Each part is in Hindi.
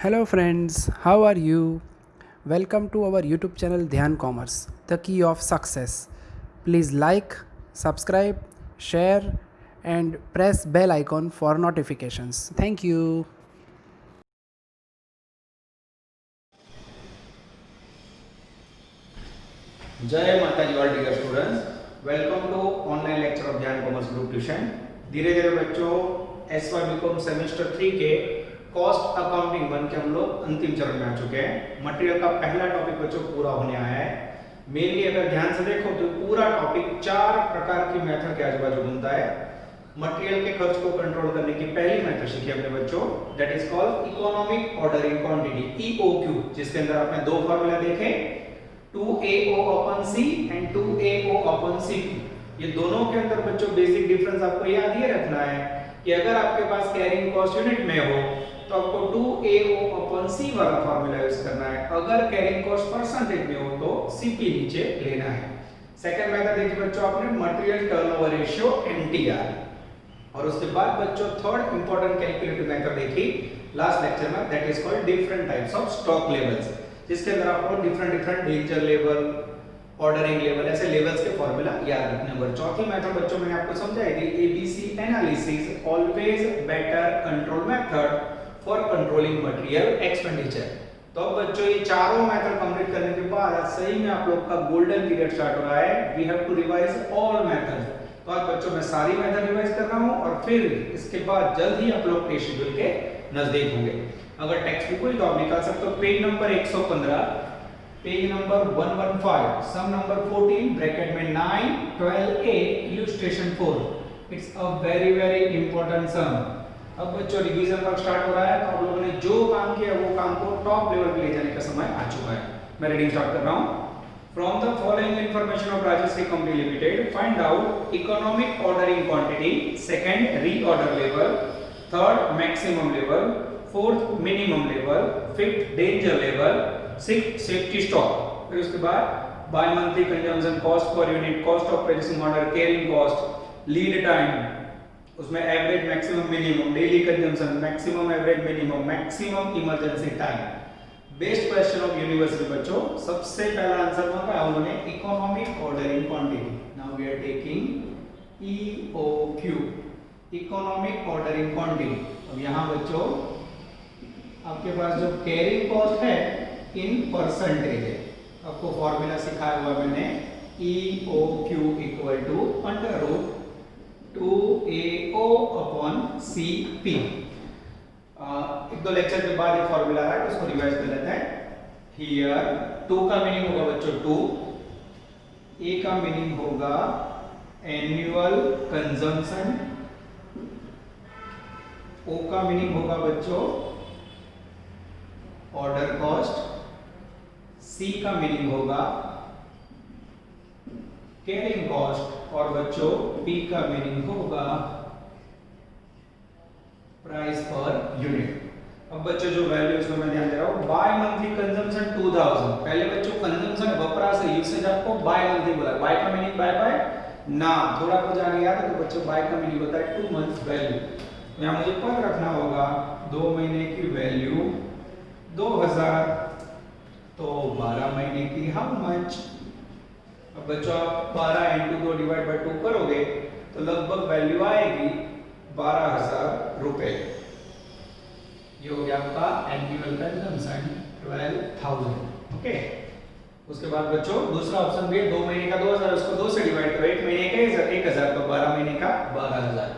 Hello friends, how are you? Welcome to our YouTube channel Dhyan Commerce, the key of success. Please like, subscribe, share and press bell icon for notifications. Thank you. जय माता जी all dear students, welcome to online lecture of Dhyan commerce group tuition. धीरे धीरे बच्चों एसवाई बीकॉम सेमेस्टर 3 के कॉस्ट अकाउंटिंग 1 के हम लोग अंतिम चरण में आ चुके हैं। मटेरियल का पहला टॉपिक बच्चों पूरा होने आया है। मेनली अगर ध्यान से देखो तो पूरा टॉपिक 4 प्रकार की मेथड के आजू बाजू घूमता है। मटेरियल के खर्च को कंट्रोल करने की पहली मेथड सीखी हमने बच्चों, that is called economic ordering quantity, EOQ, जिसके अंदर आपने दो फार्मूला देखे, 2AO upon C and 2AO upon CP। ये दोनों के अंदर बच्चों बेसिक डिफरेंस आपको याद ये रखना है कि अगर आपके पास कैरिंग कॉस्ट यूनिट में हो तो आपको 2AO upon C वाला फार्मूला यूज करना है, अगर कैरिंग कॉस्ट परसेंटेज में हो तो CP नीचे लेना है। सेकंड मेथड देखिए बच्चों आपने मटेरियल टर्नओवर रेशियो MTR, और उसके बाद बच्चों थर्ड इंपॉर्टेंट कैलकुलेटिव मेथड देखी लास्ट लेक्चर में, that is called different types of stock levels, जिसके अंदर आपको different danger level, ordering level, ऐसे लेवल्स के फार्मूला याद रखने होंगे। चौथी मेथड बच्चों मैंने आपको समझाई थी, ABC analysis always better control method for controlling material expenditure. तो अब बच्चों ये चारों मेथड कंप्लीट करने के बाद सही में आप लोग का गोल्डन पीरियड स्टार्ट हो रहा है। We have to revise all methods. तो आज बच्चों मैं सारी मेथड रिवाइज कर रहा हूं और फिर इसके बाद जल्द ही आप लोग टेस्ट शेड्यूल के नजदीक होंगे। अगर टेक्स्ट बुक हुई तो आप निकाल सकते हो page number 115, page number 115, sum number 14, bracket में 9, 12A, illustration 4। It's a very important sum. अब बच्चों रिवीजन वर्क स्टार्ट हो रहा है, तो आप लोगों ने जो काम किया वो काम को टॉप लेवल पे ले जाने का समय आ चुका है। मैं रीडिंग स्टार्ट कर रहा हूं। From the following information of Rajashree Company Limited, find out economic ordering quantity, second reorder level, third maximum level, fourth minimum level, fifth danger level, sixth safety stock। फिर उसके बाद by monthly consumption, cost per unit, cost of placing order, carrying cost, lead time, उसमें average maximum minimum, daily consumption, maximum average minimum, maximum emergency time. Best question of university बच्चों, सबसे पहला आंसर वहां का उन्होंने economic ordering quantity. Now we are taking EOQ, economic ordering quantity. अब यहां बच्चों आपके पास जो कैरिंग कॉस्ट है इन परसेंटेज है, आपको फॉर्मूला सिखाया हुआ मैंने, EOQ equal to under root 2AO upon CP। एक दो लेक्चर के बाद ये फॉर्मूला है तो उसको रिवाइज कर लेते हैं। हियर 2 का मीनिंग होगा बच्चों 2, A का मीनिंग होगा एनुअल कंजम्पशन, O का मीनिंग होगा बच्चों ऑर्डर कॉस्ट, C का मीनिंग होगा कैरिंग कॉस्ट, और बच्चों P का मीनिंग होगा प्राइस पर यूनिट। अब बच्चों जो वैल्यू इसमें मैं ध्यान दे रहा हूं, बाय मंथली कंजम्पशन 2000। पहले बच्चों कंजम्पशन वपराश है, यूसेज आपको बाय मंथली बोला। बाय का मीनिंग बाय ना, थोड़ा कुछ आगे याद है तो बच्चों बाय का मीनिंग होता है 2 मंथ्स वैल्यू। तो यहां मुझे पर रखना होगा 2 महीने की वैल्यू 2000, तो 12 महीने की हाउ मच। अब बच्चों आप 12 into 2 डिवाइड बाय 2 करोगे तो लगभग वैल्यू आएगी 12,000 रुपए। ये हो गया आपका एनुअल कंजम्पशन 12,000। ओके, उसके बाद बच्चों दूसरा ऑप्शन भी है, 2 महीने का 2000, उसको 2 से डिवाइड करो, 1 महीने का 1000, तो 12 महीने का 12,000।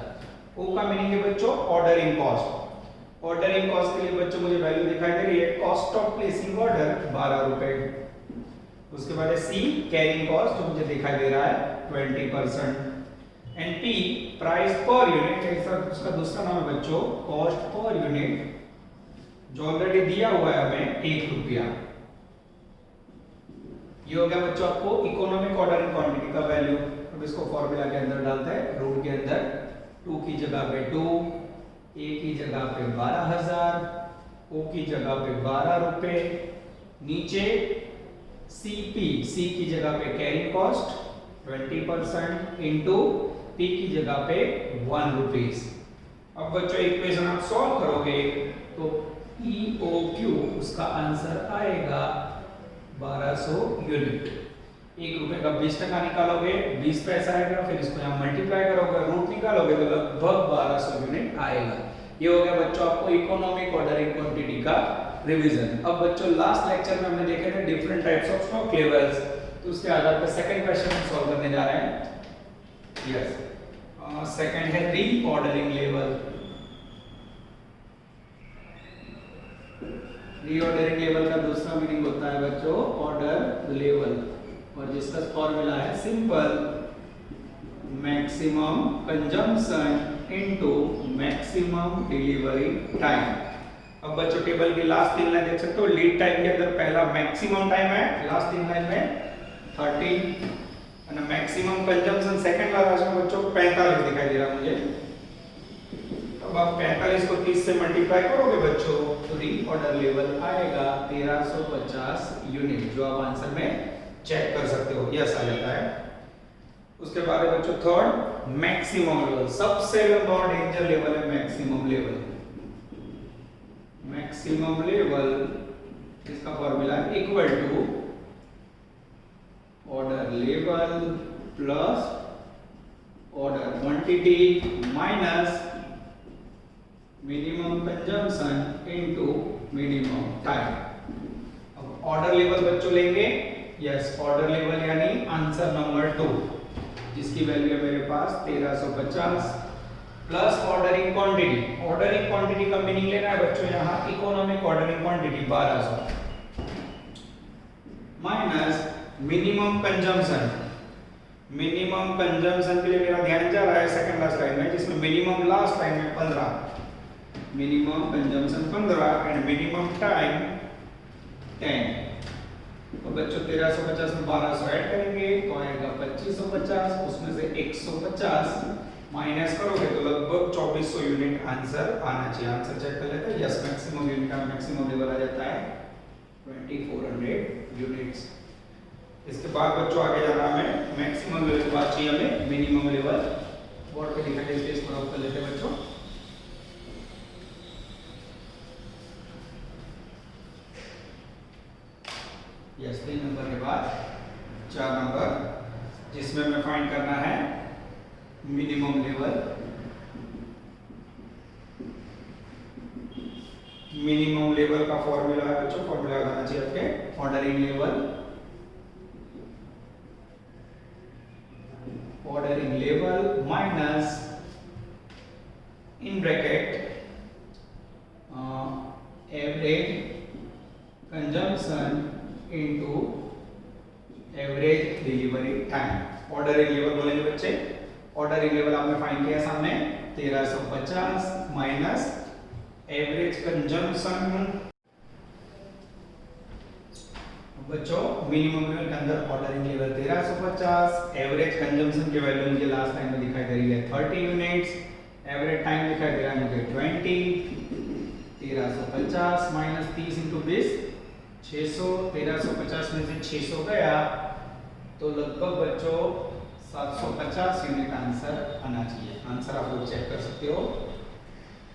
ओ का मीनिंग है बच्चों ऑर्डरिंग कॉस्ट। ऑर्डरिंग कॉस्ट के लिए बच्चों मुझे वैल्यू दिखाई दे रही है, कॉस्ट ऑफ प्लेसिंग ऑर्डर 12 रुपए। उसके बाद है सी कैरिंग कॉस्ट, जो मुझे दिखाई दे रहा है 20%, and P price per unit, उसका दूसरा नाम है बच्चों कॉस्ट पर यूनिट, जो ऑलरेडी दिया हुआ है हमें 1 रुपया। ये हो गया बच्चों आपको इकोनॉमिक ऑर्डरिंग क्वांटिटी का वैल्यू। अब इसको फॉर्मूला के अंदर डालते हैं, रूट के अंदर 2 की जगह पे 2, A की जगह पे 12,000, O की जगह पे 12 रुपए, नीचे CP, C की जगह पे कैरिंग कॉस्ट 20% इंटू P की जगह पे 1 रुपीस। अब बच्चों इक्वेशन आप सॉल्व करोगे तो EOQ उसका आंसर आएगा 1200 यूनिट। 1 रुपए का 20% निकालोगे 20 पैसा आएगा, फिर इसको यहाँ मल्टीप्लाई करोगे, रूट निकालोगे तो लगभग 1200 यूनिट आएगा। ये हो गया बच्चों आपको इकोनॉमिक ऑर्डरिंग क्वांटिटी का रिवीजन। अब बच्चों लास्ट लेक्चर में हमने देखे थे different types of stock levels, तो उसके आधार पर सेकंड क्वेश्चन हम सॉल्व करने जा रहे हैं। यस, सेकंड है रीऑर्डरिंग लेवल। रीऑर्डरिंग लेवल का दूसरा मीनिंग होता है बच्चों ऑर्डर लेवल, और जिसका फॉर्मूला है simple maximum consumption into maximum delivery time. अब बच्चों टेबल की लास्ट 3 लाइन देख सकते हो, लीड टाइम के अंदर पहला मैक्सिमम टाइम है, लास्ट 3 लाइन में 30 और मैक्सिमम कंजम्पशन सेकंड वाला में बच्चों 45 दिखाई दे रहा मुझे। अब आप 45 को 30 से मल्टीप्लाई करोगे बच्चों तो रीऑर्डर लेवल आएगा 1350 यूनिट, जो आप आंसर में चेक कर सकते हो, यस आ जाता है। उसके बाद है बच्चों थर्ड मैक्सिमम लेवल, सबसे लंबा और डेंजर लेवल है मैक्सिमम लेवल। मैक्सिमम लेवल इसका formula equal to order level plus order quantity minus minimum consumption into minimum time. अब ऑर्डर लेवल बच्चों लेंगे, यस ऑर्डर लेवल यानी आंसर नंबर 2, जिसकी वैल्यू है मेरे पास 1350 plus ordering quantity. Ordering quantity का मीनिंग लेना है बच्चों यहाँ economic ordering quantity 1200 minus minimum consumption. Minimum consumption के लिए मेरा ध्यान जा रहा है सेकंड लास्ट लाइन में, जिसमें मिनिमम लास्ट लाइन में 15, minimum consumption 15 and minimum time 10। तो बच्चों 1350 में 1200 ऐड करेंगे तो आएगा 2550, उसमें से 150 माइनस करोगे तो लगभग 2400 यूनिट आंसर आना चाहिए। आंसर चेक कर लेते हैं, यस मैक्सिमम यूनिट का मैक्सिमम लेवल आ जाता है 2400 यूनिट्स। इसके बाद बच्चों आगे जाना हमें मैक्सिमम लेवल के बाद चाहिए हमें मिनिमम लेवल। बोर्ड पे लिखा है इसको नोट कर लेते हैं बच्चों। यस 3 नंबर के बाद 4 नंबर, जिसमें हमें फाइंड करना है मिनिमम लेवल। मिनिमम लेवल का फॉर्मूला है बच्चों, फॉर्मूला लगाना चाहिए आपके ordering level. Ordering level minus in bracket average consumption into average delivery time. Ordering level बोलेंगे बच्चे, ऑर्डरिंग लेवल आपने फाइंड किया सामने 1350 माइनस एवरेज कंजम्पशन। बच्चों मिनिमम लेवल के अंदर ऑर्डरिंग लेवल 1350, एवरेज कंजम्पशन की वैल्यू मुझे लास्ट लाइन में दिखाई दे रही है 30 यूनिट्स, एवरेज टाइम दिखाई दे रहा है मुझे 20। 1350 माइनस 30 इंटू 20 600, 1350 में से 600 गया तो लगभग बच्चों 750 यूनिट आंसर आना चाहिए। आंसर आप लोग चेक कर सकते हो,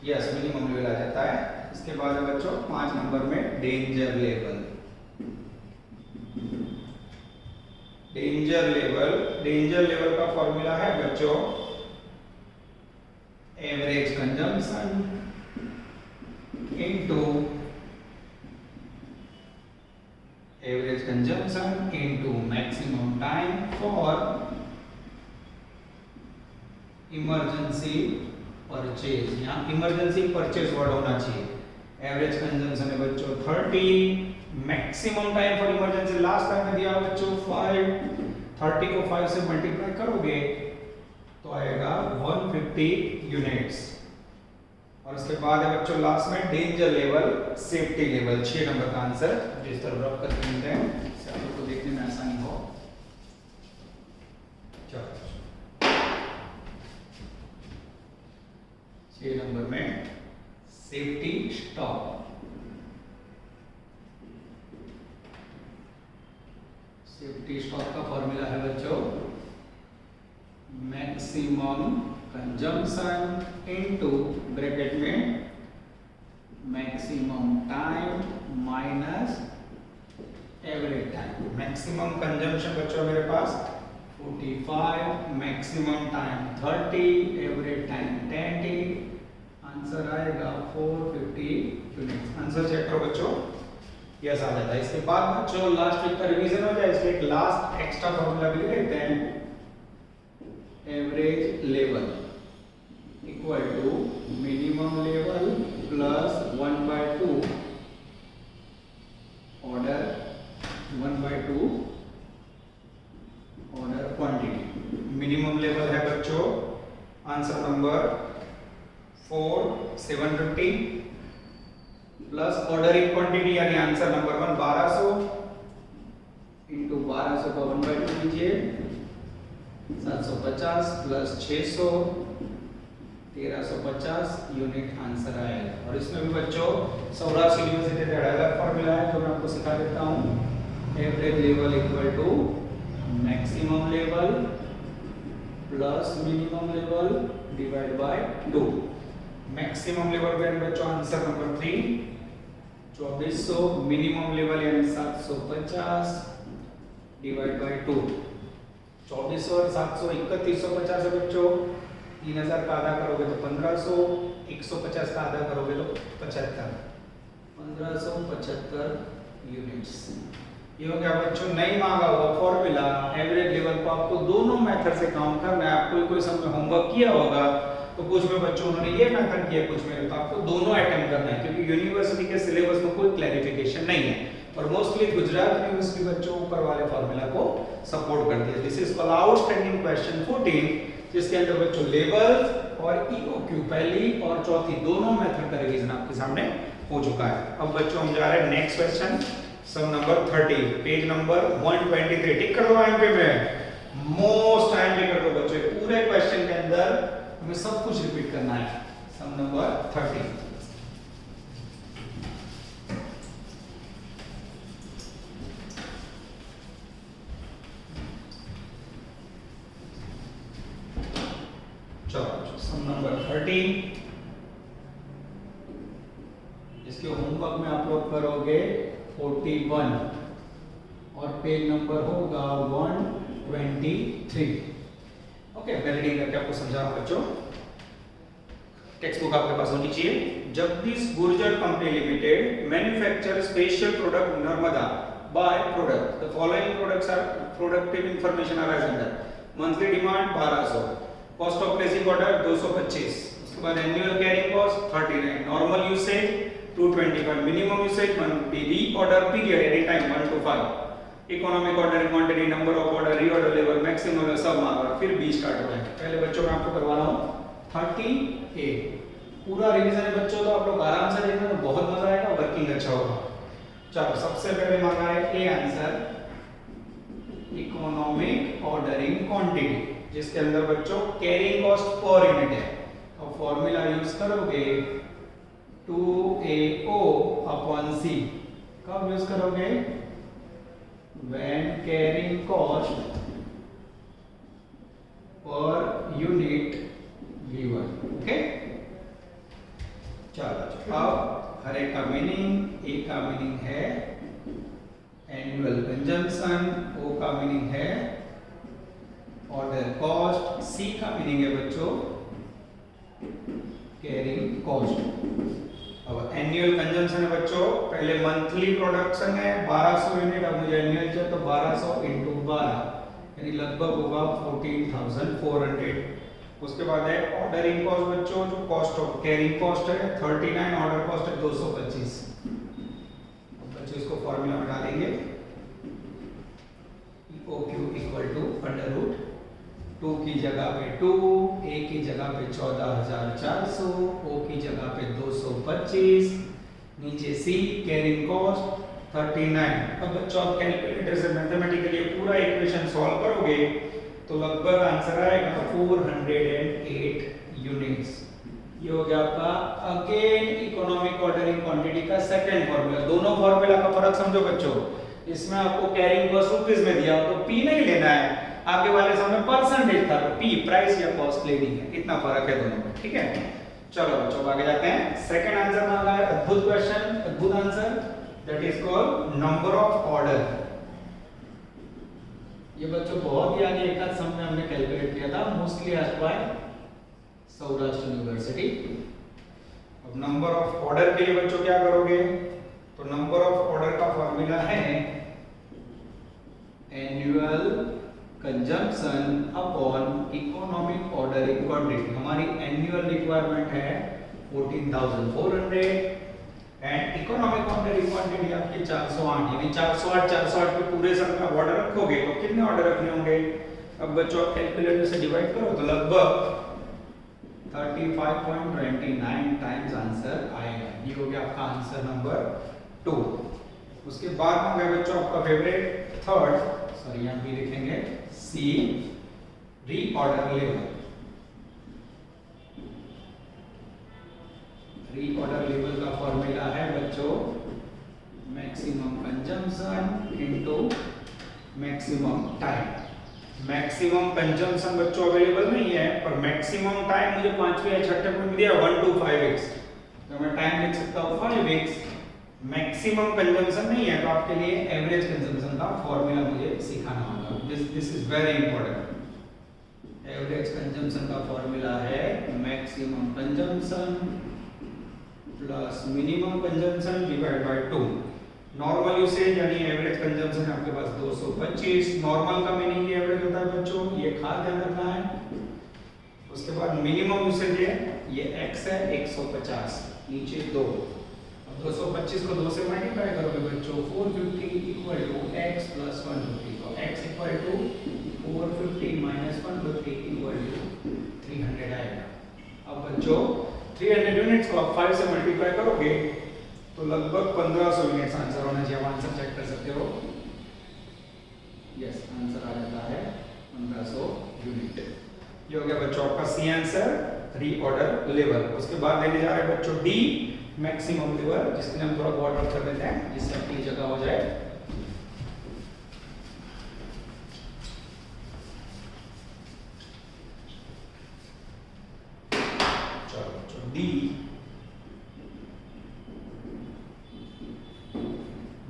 यस मिनिमम लेवल आ जाता है। इसके बाद है बच्चों 5 नंबर में danger level. Danger level, danger level का फॉर्मूला है बच्चों average consumption into average consumption into maximum time for emergency purchase. यहाँ इमरजेंसी परचेज वर्ड होना चाहिए। एवरेज कंजम्पशन है बच्चों 30, maximum time for emergency last time में दिया बच्चों 5। 30 को 5 से मल्टीप्लाई करोगे तो आएगा 150 यूनिट्स। और उसके बाद है बच्चों लास्ट में danger level, safety level. 6 number का आंसर जिस तरह रब करके मिलते हैं इससे आप लोग को देखने में आसानी हो। चलो 6 नंबर में सेफ्टी स्टॉक। सेफ्टी स्टॉक का फॉर्मूला है बच्चों मैक्सिमम कंजम्पशन इनटू ब्रैकेट में maximum time minus average time. Maximum consumption बच्चों मेरे पास 45, maximum time 30, average time 20, answer आएगा 450 यूनिट्स। आंसर चेक करो बच्चों, यस आ जाता है। इसके बाद बच्चों लास्ट वीक का रिवीजन हो जाए, इसलिए एक लास्ट एक्स्ट्रा फॉर्मूला भी लिखते हैं, average level equal to minimum level plus 1/2 order 1/2 order quantity. Minimum level है बच्चों answer number 4 750 plus ordering quantity यानी आंसर नंबर 1 1200 इंटू 1200 का 1/2 लीजिए 750 प्लस 600 1350 यूनिट आंसर आएगा। और इसमें भी बच्चों सौराष्ट्र यूनिवर्सिटी का अलग फॉर्मूला है जो मैं आपको सिखा देता हूँ। Average level equal to maximum level plus minimum level divide by 2। Maximum level पे बच्चों आंसर नंबर 3 2400, मिनिमम लेवल यानी 750 डिवाइड बाय 2। 2400 और 700 3150 है बच्चों। 3000 का आधा करोगे तो 1500, 150 का आधा करोगे तो 75, 1575 यूनिट्स। ये हो गया बच्चों नहीं मांगा हुआ फॉर्मूला। एवरेज लेवल को आपको दोनों मेथड से काउंट करना है। आपको कोई समय होमवर्क किया होगा तो कुछ में बच्चों उन्होंने ये मेथड किया, कुछ में तो आपको दोनों अटेम्प्ट करना है क्योंकि यूनिवर्सिटी के सिलेबस में कोई क्लैरिफिकेशन नहीं है और मोस्टली गुजरात यूनिवर्सिटी बच्चों ऊपर वाले फॉर्मूला को सपोर्ट करती है। This is called outstanding question 14 जिसके अंदर बच्चों लेवल्स और ईओक्यू पहली और चौथी दोनों मेथड का रिवीजन आपके सामने हो चुका है। अब बच्चों हम जा रहे हैं नेक्स्ट क्वेश्चन, सम नंबर 30, पेज नंबर 123। टिक कर दो टाइम पे में, मोस्ट टाइम पे कर दो बच्चों। पूरे क्वेश्चन के अंदर हमें सब कुछ रिपीट करना है। सम नंबर 30 चलो सम नंबर 30 इसके होमवर्क में आप लोग करोगे 41 और पेज नंबर होगा 123। ओके मैं रीडिंग करके आपको समझा रहा हूं बच्चों। टेक्स्ट बुक आपके पास होनी चाहिए। Jagdish Gurjar company limited manufacture special product Narmada by product. The following products are productive information are as under. Monthly demand 1200, cost of placing order 225, उसके बाद annual carrying cost 39, normal usage 225, minimum usage 1 reorder period any time 1 to 5, economic order quantity number of order reorder level maximum सब मांगा। फिर बी स्टार्ट हो जाएगा। पहले बच्चों मैं आपको करवा रहा हूं 30A पूरा रिवीजन है बच्चों, तो आप लोग आराम से देखना तो बहुत मजा आएगा, वर्किंग अच्छा होगा। चलो सबसे पहले मांगा है A answer economic ordering quantity जिसके अंदर बच्चों कैरिंग कॉस्ट पर यूनिट है। तो फॉर्मूला यूज करोगे 2AO अपॉन C। कब यूज करोगे? when carrying cost per unit given। Okay चलो अब हर एक का मीनिंग। ए का मीनिंग है एनुअल कंजम्पशन, ओ का मीनिंग है ऑर्डर कॉस्ट, सी का मीनिंग है बच्चों कैरिंग कॉस्ट। अब एनुअल कंजम्पशन है बच्चों, पहले मंथली प्रोडक्शन है 1200 यूनिट। अब मुझे एनुअल चाहिए तो 1200 इंटू 12 यानी लगभग होगा 14,400। उसके बाद है ऑर्डरिंग कॉस्ट बच्चों, जो कॉस्ट ऑफ कैरिंग कॉस्ट है 39, ऑर्डर कॉस्ट है 225। बच्चों इसको फॉर्मूला में डालेंगे OQ equal to under root 2 की जगह पे 2, A की जगह पे 14,400, O की जगह पे 225, नीचे C कैरिंग कॉस्ट 39। अब बच्चों आप कैलकुलेटर से मैथमेटिकली पूरा इक्वेशन सॉल्व करोगे तो लगभग आंसर आएगा 408 यूनिट्स। ये हो गया आपका अगेन इकोनॉमिक ऑर्डरिंग क्वांटिटी का सेकंड फॉर्मूला। दोनों फॉर्मूला का फर्क समझो बच्चों। इसमें आपको कैरिंग कॉस्ट रुपीस में दिया तो P नहीं लेना है, आगे वाले समय परसेंटेज था तो P प्राइस या कॉस्ट लेनी है। इतना फर्क है दोनों में, ठीक है। चलो बच्चों आगे जाते हैं। सेकंड आंसर में आ गया अद्भुत क्वेश्चन, अद्भुत answer, that is called number of order. ये बच्चों बहुत ही आगे एक आध सम में हमने कैलकुलेट किया था, mostly asked by Saurashtra university. अब नंबर ऑफ ऑर्डर के लिए बच्चों क्या करोगे, तो नंबर ऑफ ऑर्डर का फॉर्मूला है annual consumption upon economic ordering quantity. हमारी एनुअल रिक्वायरमेंट है 14,400 एंड इकोनॉमिक ऑर्डरिंग क्वांटिटी आपकी 408, यानी 408 पे पूरे सन का ऑर्डर रखोगे तो कितने ऑर्डर रखने होंगे। अब बच्चों आप कैलकुलेटर से डिवाइड करो तो लगभग 35.29 टाइम्स आंसर आएगा। ये हो गया आपका आंसर नंबर 2। उसके बाद में गए बच्चों आपका फेवरेट थर्ड, सॉरी यहां भी लिखेंगे सी, रीऑर्डर लेवल। रीऑर्डर लेवल का फॉर्मूला है बच्चों maximum consumption into maximum time. Maximum consumption बच्चों अवेलेबल नहीं है, पर मैक्सिमम टाइम मुझे पांचवें या छठे में दिया 1 to 5x, तो मैं टाइम लिख सकता हूं 5x। मैक्सिमम कंजम्पशन नहीं है तो आपके लिए एवरेज कंजम्पशन का फॉर्मूला मुझे सिखाना होगा। This is very important. Average consumption का फॉर्मूला है maximum consumption plus minimum consumption divide by 2। Normal usage यानी एवरेज कंजम्पशन है आपके पास 225। नॉर्मल का मीनिंग ये एवरेज होता है बच्चों, ये खास ध्यान रखना है। उसके बाद मिनिमम यूसेज है, ये x है 150, नीचे 2। अब 225 को 2 से मल्टीप्लाई करोगे बच्चों 450 इक्वल टू x प्लस 150, तो x equal to 450 minus 150 equal to 300 आएगा। अब बच्चों 300 यूनिट्स को आप 5 से मल्टीप्लाई करोगे तो लगभग 1500 यूनिट्स आंसर होना चाहिए। आप आंसर चेक कर सकते हो, यस आंसर आ जाता है 1500 यूनिट। ये हो गया बच्चों आपका सी आंसर, रीऑर्डर लेवल। उसके बाद लेने जा रहे हैं बच्चों डी, मैक्सिमम लेवल, जिसके हम थोड़ा वर्ड आउट कर देते हैं जिससे आपकी जगह हो जाए। चलो बच्चों डी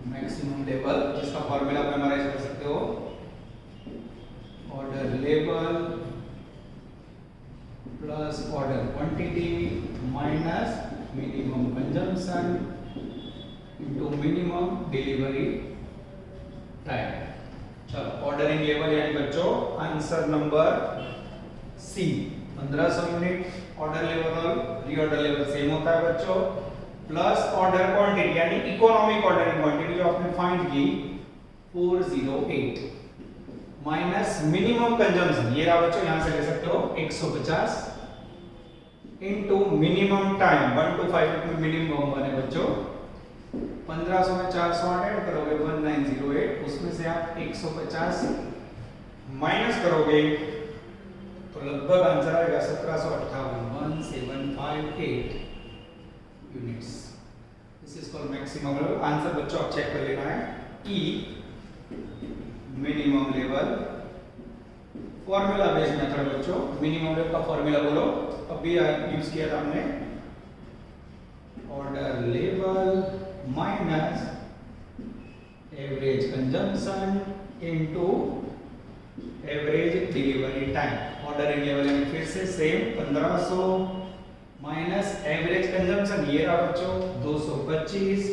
मैक्सिमम लेवल, जिसका फॉर्मूला आप मेमोराइज कर सकते हो, order level plus order quantity minus minimum consumption into minimum delivery time. चलो ऑर्डरिंग लेवल यानी बच्चों answer number C 1500 unit. Order level और रीऑर्डर लेवल सेम होता है बच्चों, प्लस ऑर्डर क्वांटिटी यानी इकोनॉमिक ऑर्डरिंग क्वांटिटी जो आपने फाइंड की 408 माइनस मिनिमम कंजम्पशन, ये रहा बच्चों यहां से ले सकते हो 150 इनटू मिनिमम टाइम 1 to 5 में मिनिमम बने बच्चों 1500 में 408 ऐड करोगे 1908, उसमें से आप 150 माइनस करोगे तो लगभग आंसर आएगा 1758, 1758 units. This is called maximum level. Answer बच्चों आप चेक कर लेना है। E minimum level, formula based method बच्चों। मिनिमम लेवल का फॉर्मूला बोलो, अभी यूज किया था हमने, order level minus average consumption into average delivery time. Ordering level यानी फिर से सेम 1500 माइनस एवरेज कंजम्पशन, ये रहा बच्चों 225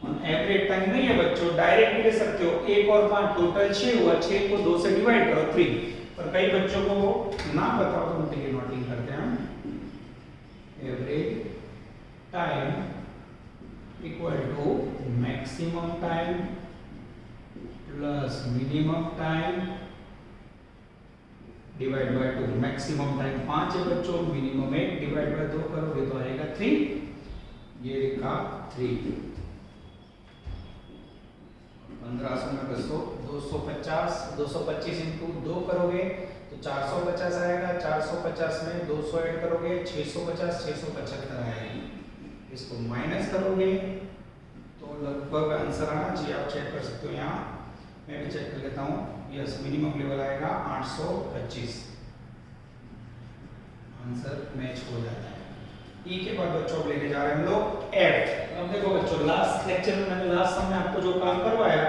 और एवरेज टाइम नहीं है बच्चों, डायरेक्ट ले सकते हो 1 और 5 टोटल 6 हुआ, 6 को 2 से डिवाइड करो 3। पर कई बच्चों को ना पता हो तो उनके लिए नोटिंग करते हैं हम। Average time equal to maximum time plus minimum time divide by 2। Maximum time 5 है बच्चों, मिनिमम 1 डिवाइड बाय 2 करोगे तो आएगा 3, ये लिखा 3। 1500 में 250, 225 इंटू 2 करोगे तो 450 आएगा, 450 में 200 ऐड करोगे 650, 675 आएगी। इसको माइनस करोगे तो लगभग आंसर आना चाहिए, आप चेक कर सकते हो यहाँ, मैं भी चेक कर लेता हूँ। यस मिनिमम लेवल आएगा 825, आंसर मैच हो जाता है। ई के बाद बच्चों अब लेके जा रहे हैं हम लोग एफ। अब देखो बच्चों लास्ट लेक्चर में मैंने लास्ट समय आपको जो काम करवाया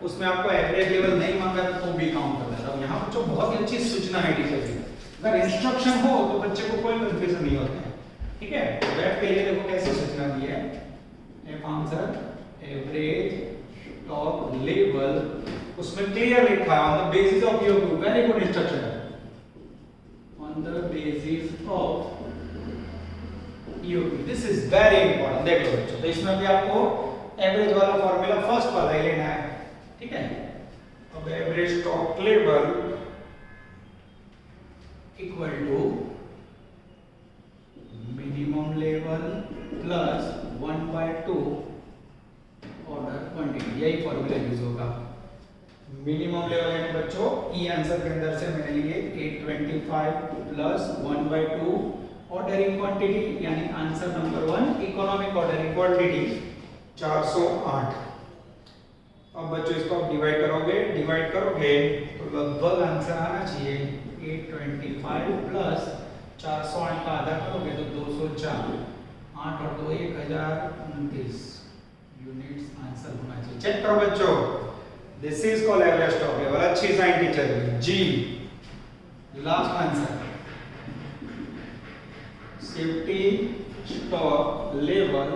उसमें आपको एवरेज लेवल नहीं मांगा तो भी काउंट कर लेता हूं। यहाँ बच्चों बहुत ही अच्छी सूचना है टीचर की, अगर इंस्ट्रक्शन हो तो बच्चे को कोई कंफ्यूजन नहीं होता है, ठीक है। तो एफ के लिए देखो कैसे सूचना दी है, F answer average stock level, उसमें क्लियर लिखा है on the basis of EOQ, very good instruction है, on the basis of EOQ, this is very important. देख लो बच्चों, तो इसमें भी आपको एवरेज वाला फार्मूला फर्स्ट वाला ही लेना है, ठीक है। अब average stock level equal to minimum level plus 1/2 order quantity, यही फॉर्मूला यूज होगा। मिनिमम लेवल यानी बच्चों ई आंसर के अंदर से मैंने लिए 825 प्लस 1/2 ऑर्डरिंग क्वांटिटी, यानी answer number 1 economic ordering quantity 408। अब बच्चों इसको आप डिवाइड करोगे तो लगभग आंसर आना चाहिए 825 प्लस 408 का आधा करोगे तो 204, 8 और 2 1029 यूनिट्स आंसर होना चाहिए। चेक करो बच्चों, this is called average stock level. अच्छी साइन टीचर जी। Last answer safety stock level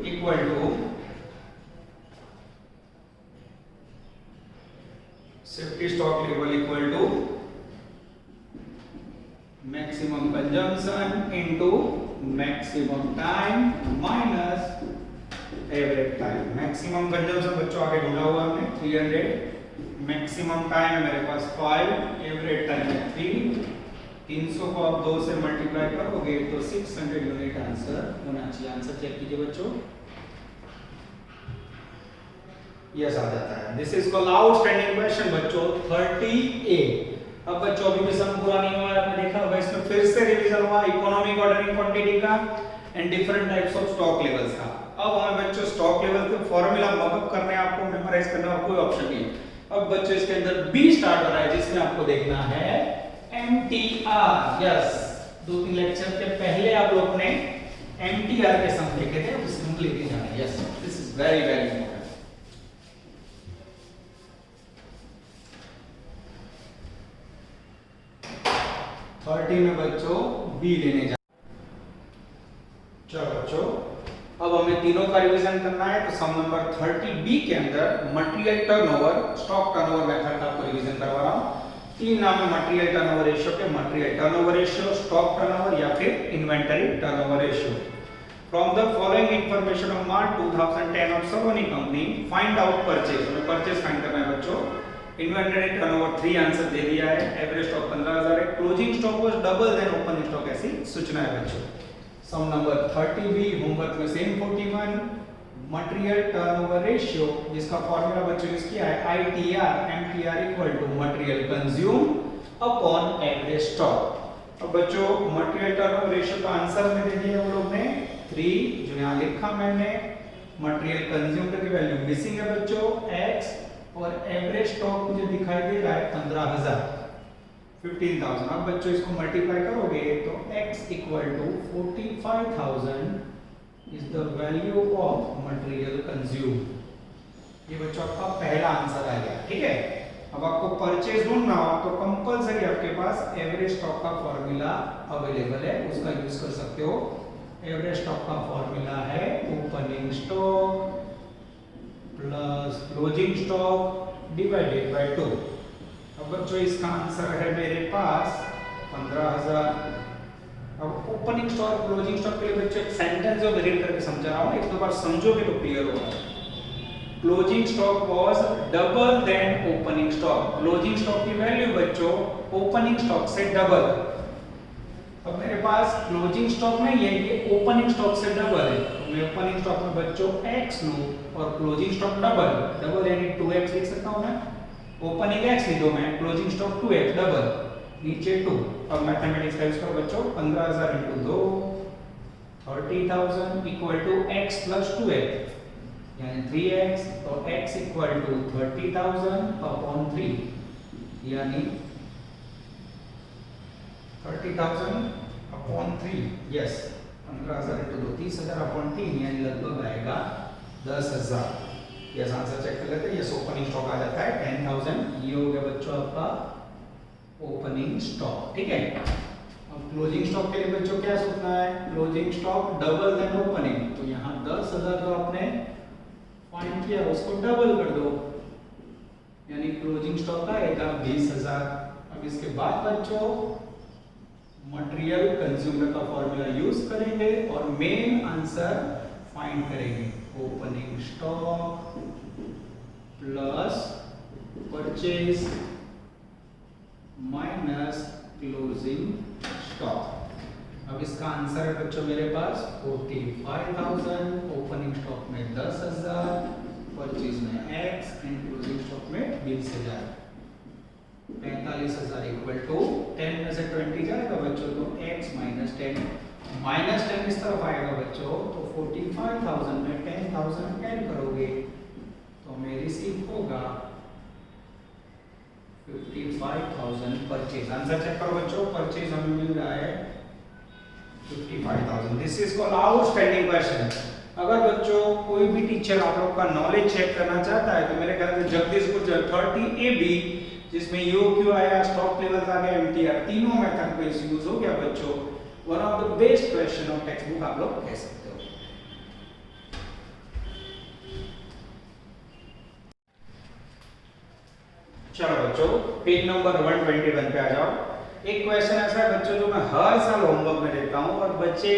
equal to safety stock level equal to maximum consumption into maximum time minus average time. Maximum consumption बच्चों आगे ढूंढा हुआ हमने 300, मैक्सिमम टाइम मेरे पास 5, एवरेज टाइम है 3, 300 को आप 2 से मल्टीप्लाई करोगे तो 600 यूनिट आंसर होना चाहिए। आंसर चेक कीजिए बच्चों, यस आ जाता है। This is called outstanding question बच्चों 30A। अब बच्चों अभी भी सम पूरा नहीं हुआ है, आपने देखा होगा इसमें फिर से रिवीजन हुआ इकोनॉमिक ऑर्डरिंग क्वांटिटी का and different types of stock levels का। अब हमें बच्चों स्टॉक लेवल के फॉर्मूला मॉकअप करने, आपको मेमोराइज करना और कोई ऑप्शन नहीं है। अब बच्चों इसके अंदर बी स्टार्ट हो रहा है जिसमें आपको देखना है एमटीआर। यस, 2-3 लेक्चर के पहले आप लोग ने एमटीआर के सम लिखे थे, उस सम लेके जाना है। Yes, this is very very important. 30 में बच्चों बी लेने जा। चलो बच्चों, अब हमें तीनों का रिवीजन करना है, तो सम नंबर 30B के अंदर material turnover, stock turnover method का आपको रिवीजन करवा रहा हूं। 3 नाम है मटेरियल टर्नओवर रेशियो के, material turnover ratio, stock turnover या फिर inventory turnover ratio. From the following information of March 2010 of Saloni company find out purchase. हमें परचेज फाइंड करना है बच्चों। इन्वेंटरी टर्नओवर 3 आंसर दे दिया है, एवरेज स्टॉक 15000 है, closing stock was double than opening stock, ऐसी सूचना है बच्चों। सम नंबर 30B होमवर्क में सेम 41 मटेरियल टर्नओवर रेशियो, जिसका फॉर्मूला बच्चों यूज किया है ITR, MTR equal to material consume upon average stock. अब बच्चों मटेरियल टर्नओवर रेशियो का आंसर में दे दिया हम लोग ने 3, जो यहां लिखा मैंने। मटेरियल कंज्यूम्ड की वैल्यू मिसिंग है बच्चों x, और एवरेज स्टॉक मुझे दिखाई दे रहा है 15000, 15000। अब बच्चों इसको मल्टीप्लाई करोगे तो x equal to 45000 is the value of material consume. ये बच्चों आपका पहला आंसर आ गया, ठीक है। अब आपको परचेज ढूंढना हो तो कंपलसरी आपके पास एवरेज स्टॉक का फॉर्मूला अवेलेबल है, उसका यूज कर सकते हो। एवरेज स्टॉक का फॉर्मूला है opening stock plus closing stock divided by 2। अब बच्चों इसका आंसर है मेरे पास 15000। अब ओपनिंग स्टॉक क्लोजिंग स्टॉक के लिए बच्चों एक सेंटेंस जो रीड करके समझा रहा हूं, एक दो बार समझोगे तो क्लियर होगा। Closing stock was double than opening stock. Closing stock की वैल्यू बच्चों ओपनिंग स्टॉक से डबल। अब मेरे पास क्लोजिंग स्टॉक नहीं है, ये ओपनिंग स्टॉक से डबल है, तो मैं ओपनिंग स्टॉक में बच्चों x लूं और क्लोजिंग स्टॉक डबल यानी 2x लिख सकता हूं मैं। ओपनिंग x लिखो मैं, क्लोजिंग स्टॉक 2x डबल, नीचे 2। अब मैथमेटिक्स का यूज करो बच्चों, 15000 * 2 30000 इक्वल टू x + 2x यानी 3x, तो x इक्वल टू 30000 अपॉन 3 यानी 30000 अपॉन 3, यस 15,000 इंटू 2 30,000 अपॉन 3 यानी लगभग आएगा 10,000। यस आंसर चेक कर लेते हैं। यस ओपनिंग स्टॉक आ जाता है 10,000। ये हो गया बच्चों आपका ओपनिंग स्टॉक, ठीक है। अब क्लोजिंग स्टॉक के लिए बच्चों क्या सोचना है, closing stock double than opening. तो यहाँ 10,000 जो आपने फाइंड किया उसको डबल कर दो, यानी क्लोजिंग स्टॉक आएगा 20,000। अब इसके बाद बच्चों मटेरियल कंज्यूमर का फॉर्मूला यूज करेंगे और मेन आंसर फाइंड करेंगे। Opening stock plus purchase minus closing stock. अब इसका आंसर है बच्चों मेरे पास 45,000, ओपनिंग स्टॉक में 10,000, परचेज में x एंड क्लोजिंग स्टॉक में 20,000। 45,000 इक्वल टू 10 में से 20 जाएगा बच्चों तो x माइनस 10 इस तरफ आएगा बच्चों, तो 45,000 में 10,000 ऐड करोगे तो हमें रिसीव होगा 55,000 परचेज। आंसर चेक करो बच्चों, परचेज हमें मिल रहा है 55,000। This is called outstanding question. अगर बच्चों कोई भी टीचर आप लोग का नॉलेज चेक करना चाहता है तो मेरे ख्याल से जगदीश गुर्जर 30 AB जिसमें यूक्यू आया, स्टॉक लेवल्स आ गया, एमटीआर, तीनों मेथड पे यूज हो गया बच्चों। One of the best question of text book आप लोग कह सकते हो। चलो बच्चों पेज नंबर 121 पे आ जाओ। एक क्वेश्चन ऐसा है बच्चों जो मैं हर साल होमवर्क में देता हूं और बच्चे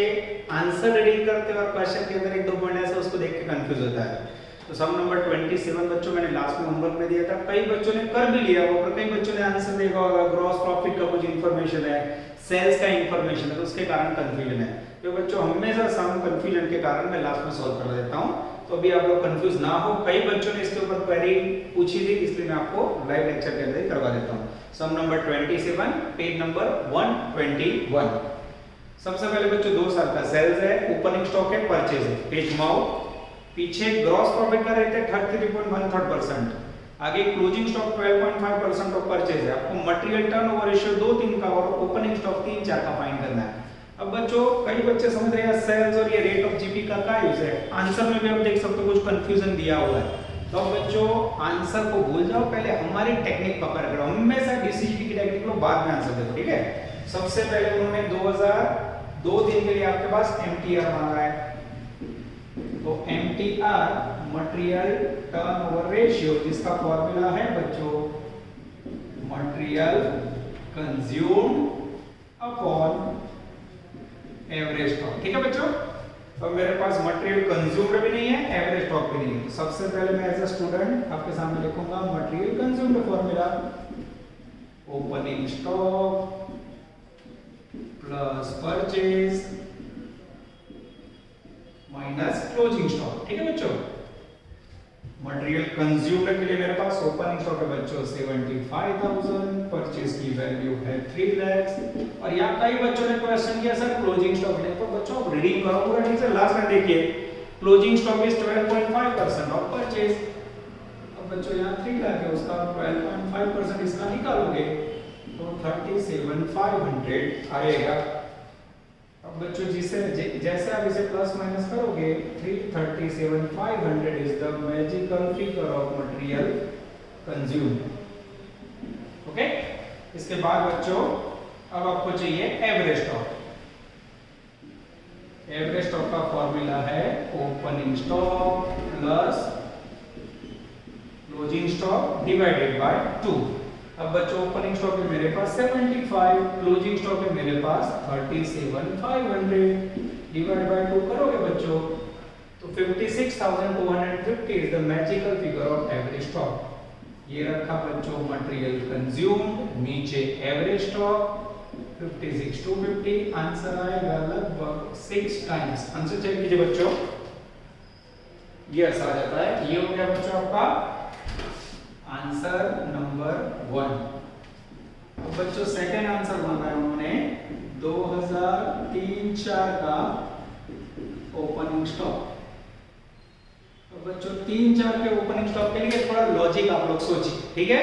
आंसर रीडिंग करते हैं और क्वेश्चन के अंदर एक दो पॉइंट ऐसे उसको देख के कंफ्यूज होता है। तो सम नंबर 27 बच्चों मैंने लास्ट में होमवर्क में दिया था, कई बच्चों ने कर भी लिया वो, पर कई बच्चों ने आंसर देखा होगा, ग्रॉस प्रॉफिट का कुछ इंफॉर्मेशन है, सेल्स का इंफॉर्मेशन है, तो उसके कारण कंफ्यूजन है। तो बच्चों हमेशा सम कंफ्यूजन के कारण मैं लास्ट में सॉल्व कर देता हूं, तो अभी आप लोग कंफ्यूज ना हो। कई बच्चों ने इसके ऊपर क्वेरी पूछी थी, इसलिए मैं आपको लाइव लेक्चर के अंदर ही करवा देता हूं। सम नंबर 27 पेज नंबर 121। सबसे पहले बच्चों 2 साल का सेल्स है, ओपनिंग स्टॉक है, परचेज है, पेज घुमाओ। पीछे ग्रॉस प्रॉफिट का रेट है 33.13%, आगे क्लोजिंग स्टॉक 12.5% ऑफ परचेज है। आपको मटेरियल टर्नओवर रेशियो 2-3 का और ओपनिंग स्टॉक 3-4 का फाइंड करना है। अब बच्चों कई बच्चे समझ रहे हैं सेल्स और ये रेट ऑफ जीपी का क्या यूज है, आंसर में भी आप देख सकते हो कुछ कंफ्यूजन दिया हुआ है। तो बच्चों आंसर को भूल जाओ, पहले हमारी टेक्निक पकड़ करो, हमेशा डीसीजीपी की टेक्निक लो, बाद में आंसर देखो, ठीक है। सबसे पहले उन्होंने 2002 दिन के लिए आपके पास एमटीआर मांगा है, तो एमटीआर मटेरियल टर्नओवर रेशियो जिसका फॉर्मूला है बच्चों material consumed upon average stock, ठीक है बच्चों। तो मेरे पास मटेरियल कंज्यूम्ड भी नहीं है, एवरेज स्टॉक भी नहीं है, तो सबसे पहले मैं एज अ स्टूडेंट आपके सामने लिखूंगा material consumed formula opening stock plus purchase minus closing stock, ठीक है बच्चों। मटेरियल कंज्यूम्ड के लिए मेरे पास ओपनिंग स्टॉक है बच्चों 75,000, परचेज की वैल्यू है 3 लाख। और यहाँ कई बच्चों ने क्वेश्चन किया सर क्लोजिंग स्टॉक है, तो बच्चों आप रीडिंग करो पूरा ठीक से, लास्ट में देखिए closing stock is 12.5% of purchase. अब बच्चों यहाँ 3 लाख है, उसका 12.5% इसका निकालोगे तो 37,500 आएगा। अब बच्चों जैसे आप इसे प्लस माइनस करोगे 337,500 is the magical figure of material consumed, okay. इसके बाद बच्चों अब आपको चाहिए एवरेज स्टॉक। एवरेज स्टॉक का फॉर्मूला है opening stock plus closing stock divided by 2। अब बच्चों ओपनिंग स्टॉक है मेरे पास 75, क्लोजिंग स्टॉक है मेरे पास 37,500, डिवाइड बाय 2 करोगे बच्चों तो 56,250 is the magical figure of average stock. ये रखा बच्चों मटेरियल कंज्यूम्ड, नीचे एवरेज स्टॉक 56,250, आंसर आएगा लगभग 6 टाइम्स। आंसर चेक कीजिए बच्चों, यस आ जाता है। ये हो गया बच्चों आपका आंसर नंबर 1। अब बच्चों सेकंड आंसर मांगा है उन्होंने 2003-04 का ओपनिंग स्टॉक। तो बच्चों 3-4 के ओपनिंग स्टॉक के लिए थोड़ा लॉजिक आप लोग सोचिए, ठीक है।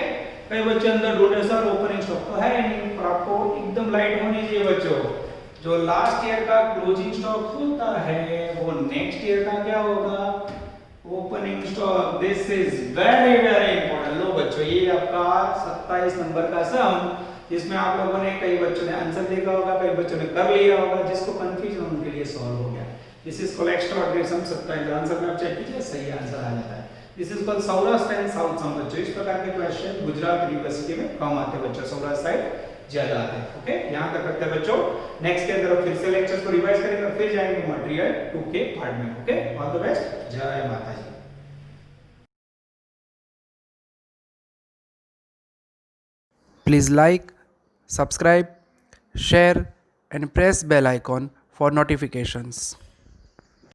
कई बच्चे अंदर ढूंढे सर ओपनिंग स्टॉक तो है नहीं, पर आपको एकदम लाइट होनी चाहिए बच्चों। जो लास्ट ईयर का क्लोजिंग स्टॉक होता है वो नेक्स्ट ईयर का क्या होगा, opening stock. This is very very important. लो बच्चों, ये आपका 27 नंबर का सम, जिसमें आप लोगों ने, कई बच्चों ने आंसर देखा होगा, कई बच्चों ने कर लिया होगा, जिसको कंफ्यूजन उनके लिए सॉल्व हो गया। This is called extraordinary sum. 27 answer में आप चेक कीजिए, सही आंसर आ जाता है। This is called Saurashtra and south sum. बच्चों, इस प्रकार के क्वेश्चन गुजरात यूनिवर्सिटी में कम आते हैं बच्चों, सौराष्ट्र साइड ज्यादा आते हैं। ओके, यहां तक रखते हैं बच्चों। नेक्स्ट के अंदर फिर से लेक्चर्स को रिवाइज करेंगे और फिर जाएंगे मटेरियल 2 के पार्ट में। Okay, all the best. जय माता जी। Please like, subscribe, share and press bell icon for notifications.